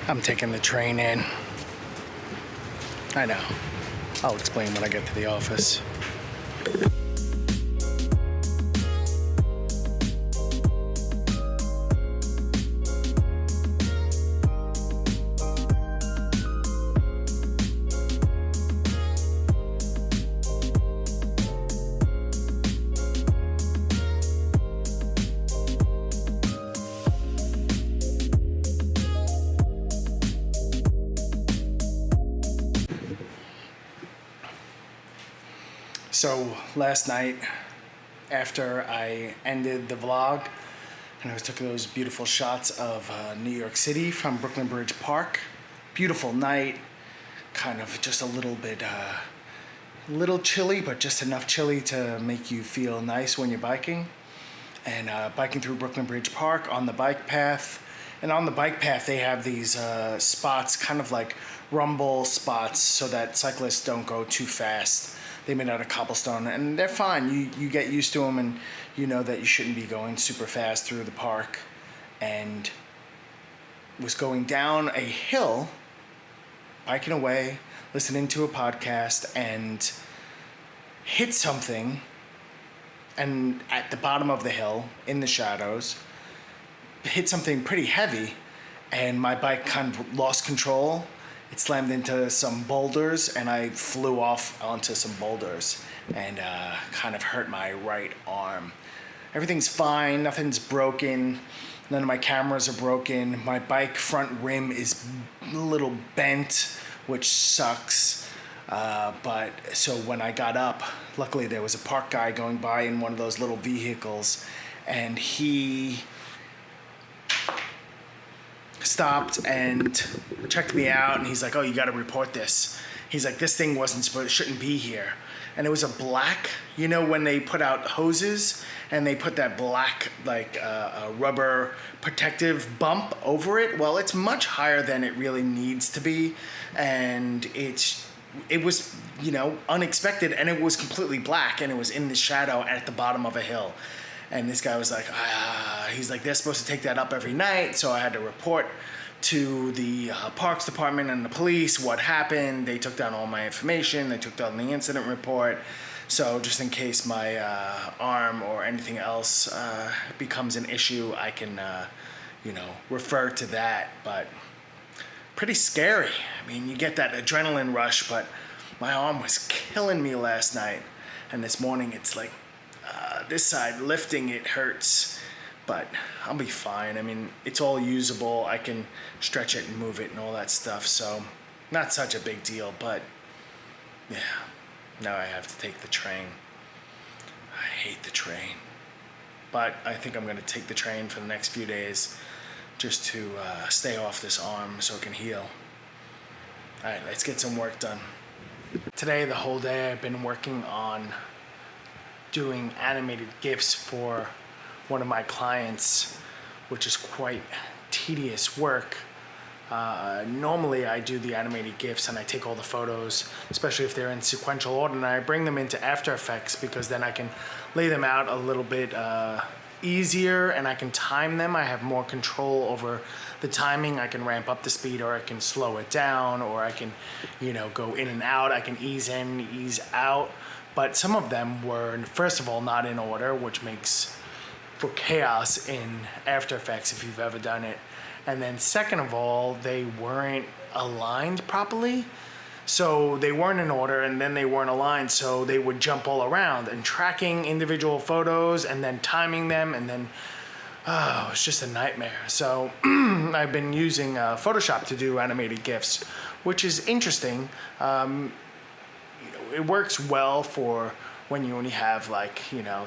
I'm taking the train in. I know. I'll explain when I get to the office. So last night, after I ended the vlog, and I took those beautiful shots of New York City from Brooklyn Bridge Park, beautiful night, kind of just a little bit, little chilly, but just enough chilly to make you feel nice when you're biking. And biking through Brooklyn Bridge Park on the bike path. And on the bike path, they have these spots, kind of like rumble spots, so that cyclists don't go too fast. They made out of cobblestone, and they're fine. You get used to them, and you know that you shouldn't be going super fast through the park. And was going down a hill, biking away, listening to a podcast, and hit something. And at the bottom of the hill, in the shadows, hit something pretty heavy, and my bike kind of lost control. It slammed into some boulders, and I flew off onto some boulders and kind of hurt my right arm. Everything's fine, nothing's broken, none of my cameras are broken. My bike front rim is a little bent, which sucks. But so when I got up, luckily there was a park guy going by in one of those little vehicles, and he stopped and checked me out, and he's like, "Oh, you got to report this." He's like, "This thing shouldn't be here." And it was a black, you know, when they put out hoses and they put that black like rubber protective bump over it. Well, it's much higher than it really needs to be, and it was, you know, unexpected, and it was completely black, and it was in the shadow at the bottom of a hill. And this guy was like, he's like, they're supposed to take that up every night. So I had to report to the parks department and the police what happened. They took down all my information. They took down the incident report. So just in case my arm or anything else becomes an issue, I can, refer to that. But pretty scary. I mean, you get that adrenaline rush, but my arm was killing me last night. And this morning it's like, this side lifting it hurts, but I'll be fine. I mean, it's all usable. I can stretch it and move it and all that stuff, so not such a big deal. But yeah, now I have to take the train. I hate the train, but I think I'm going to take the train for the next few days just to stay off this arm so it can heal. All right, let's get some work done. Today, the whole day, I've been working on doing animated GIFs for one of my clients, which is quite tedious work. Normally I do the animated GIFs and I take all the photos, especially if they're in sequential order, and I bring them into After Effects because then I can lay them out a little bit easier, and I can time them. I have more control over the timing. I can ramp up the speed, or I can slow it down, or I can, go in and out. I can ease in, ease out. But some of them were, first of all, not in order, which makes for chaos in After Effects if you've ever done it. And then second of all, they weren't aligned properly. So they weren't in order, and then they weren't aligned, so they would jump all around. And tracking individual photos and then timing them, and then, it's just a nightmare. So I've been using Photoshop to do animated GIFs, which is interesting. It works well for when you only have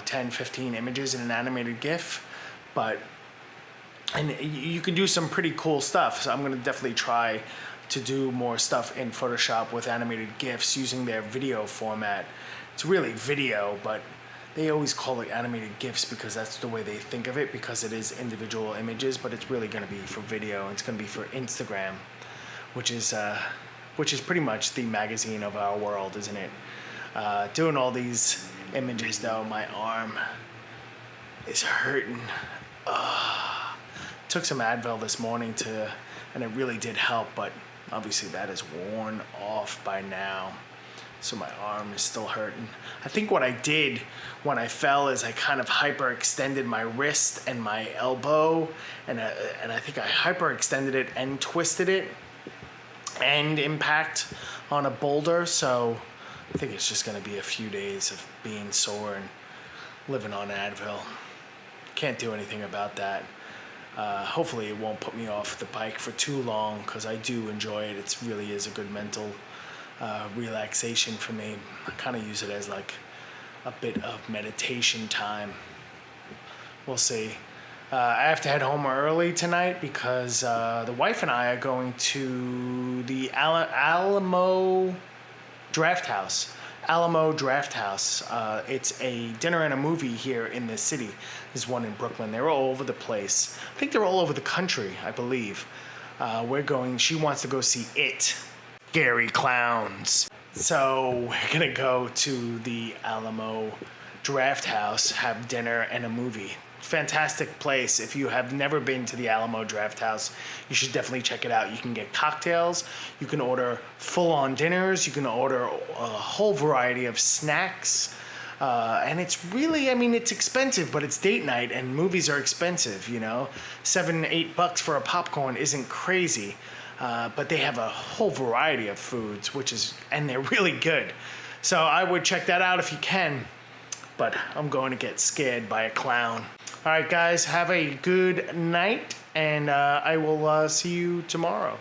10, 15 images in an animated GIF, and you can do some pretty cool stuff. So I'm going to definitely try to do more stuff in Photoshop with animated GIFs using their video format. It's really video, but they always call it animated GIFs because that's the way they think of it, because it is individual images, but it's really going to be for video. It's going to be for Instagram, which is pretty much the magazine of our world, isn't it? Doing all these images though, my arm is hurting. Took some Advil this morning and it really did help, but obviously that is worn off by now. So my arm is still hurting. I think what I did when I fell is I kind of hyperextended my wrist and my elbow, and I think I hyperextended it and twisted it and impact on a boulder. So I think it's just gonna be a few days of being sore and living on Advil. Can't do anything about that. Hopefully it won't put me off the bike for too long, because I do enjoy it. It really is a good mental relaxation for me. I kind of use it as like a bit of meditation time. We'll see. I have to head home early tonight because the wife and I are going to the Alamo Draft House. Alamo Draft House. It's a dinner and a movie here in the city. There's one in Brooklyn. They're all over the place. I think they're all over the country, I believe. She wants to go see It. Scary clowns. So we're gonna go to the Alamo Draft House, have dinner and a movie. Fantastic place. If you have never been to the Alamo Draft House, you should definitely check it out. You can get cocktails, you can order full-on dinners, you can order a whole variety of snacks, and it's really, I mean, it's expensive, but it's date night and movies are expensive, you know. $7-8 for a popcorn isn't crazy. But they have a whole variety of foods, and they're really good. So I would check that out if you can, but I'm going to get scared by a clown. All right, guys, have a good night, and I will see you tomorrow.